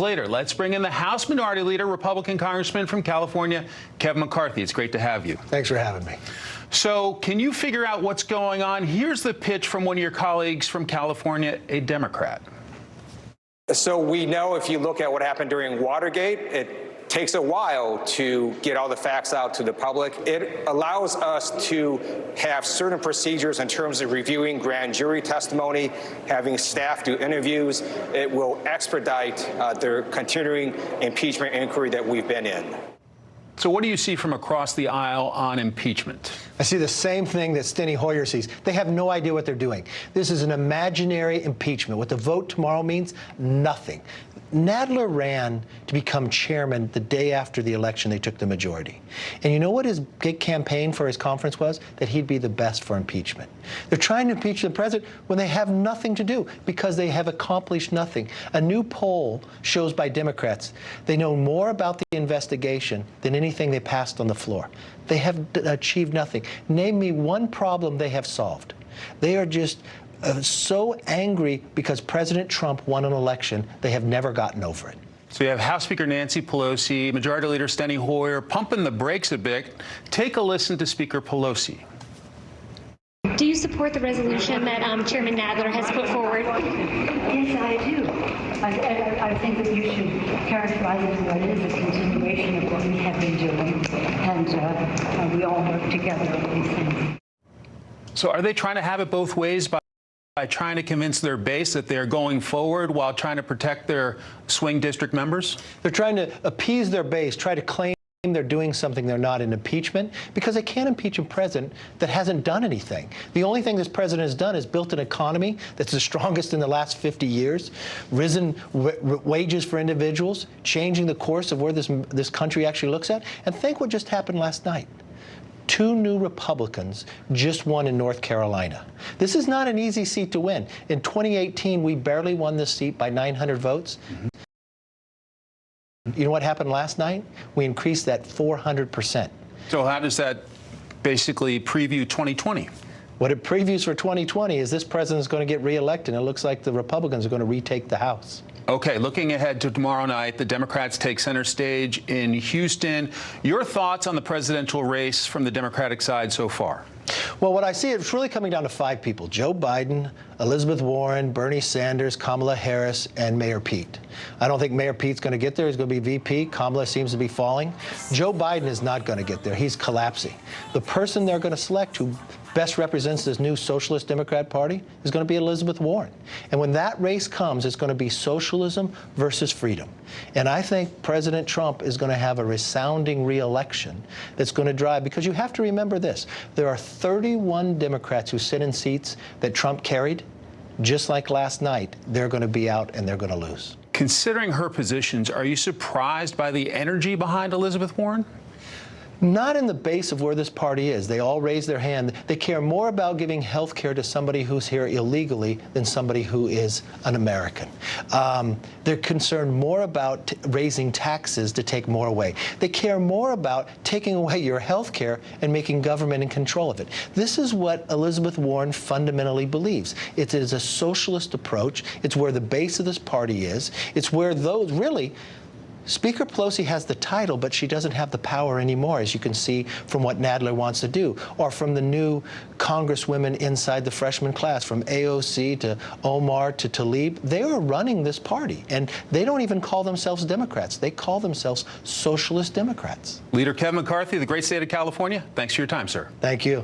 Later, let's bring in the House Minority Leader, Republican Congressman from California, Kevin McCarthy. It's great to have you. Thanks for having me. So, can you figure out what's going on? Here's the pitch from one of your colleagues from California, a Democrat. So we know if you look at what happened during Watergate, it takes a while to get all the facts out to the public. It allows us to have certain procedures in terms of reviewing grand jury testimony, having staff do interviews. It will expedite the continuing impeachment inquiry that we've been in. So what do you see from across the aisle on impeachment? I see the same thing that Steny Hoyer sees. They have no idea what they're doing. This is an imaginary impeachment. What the vote tomorrow means, nothing. Nadler ran to become chairman the day after the election they took the majority. And you know what his big campaign for his conference was? That he'd be the best for impeachment. They're trying to impeach the president when they have nothing to do because they have accomplished nothing. A new poll shows by Democrats they know more about the investigation than anything they passed on the floor. They have achieved nothing. Name me one problem they have solved. They are just so angry because President Trump won an election, they have never gotten over it. So you have House Speaker Nancy Pelosi, Majority Leader Steny Hoyer pumping the brakes a bit. Take a listen to Speaker Pelosi. Do you support the resolution that Chairman Nadler has put forward? Yes, I do. I think that you should characterize it as what it is, a continuation of what we have been doing, and we all work together on these things. So are they trying to have it both ways by trying to convince their base that they're going forward while trying to protect their swing district members? They're trying to appease their base, try to claim they're doing something they're not in impeachment, because they can't impeach a president that hasn't done anything. The only thing this president has done is built an economy that's the strongest in the last 50 years, risen wages for individuals, changing the course of where this country actually looks at. And think what just happened last night. 2 new Republicans just won in North Carolina. This is not an easy seat to win. In 2018, we barely won this seat by 900 votes. You know what happened last night? We increased that 400%. So how does that basically preview 2020? What it previews for 2020 is this president is going to get reelected, and it looks like the Republicans are going to retake the House. Okay, looking ahead to tomorrow night, the Democrats take center stage in Houston. Your thoughts on the presidential race from the Democratic side so far? Well, what I see, it's really coming down to 5 people: Joe Biden, Elizabeth Warren, Bernie Sanders, Kamala Harris, and Mayor Pete. I don't think Mayor Pete's going to get there. He's going to be VP. Kamala seems to be falling. Joe Biden is not going to get there. He's collapsing. The person they're going to select who best represents this new Socialist Democrat Party is going to be Elizabeth Warren. And when that race comes, it's going to be socialism versus freedom. And I think President Trump is going to have a resounding re-election that's going to drive, because you have to remember this, there are 31 Democrats who sit in seats that Trump carried. Just like last night, they're going to be out and they're going to lose. Considering her positions, are you surprised by the energy behind Elizabeth Warren? Not in the base of where this party is. They all raise their hand. They care more about giving health care to somebody who's here illegally than somebody who is an American. They're concerned more about raising taxes to take more away. They care more about taking away your health care and making government in control of it. This is what Elizabeth Warren fundamentally believes. It is a socialist approach. It's where the base of this party is. It's where those really... Speaker Pelosi has the title, but she doesn't have the power anymore, as you can see from what Nadler wants to do, or from the new congresswomen inside the freshman class, from AOC to Omar to Tlaib. They are running this party, and they don't even call themselves Democrats. They call themselves Socialist Democrats. Leader Kevin McCarthy, the great state of California, thanks for your time, sir. Thank you.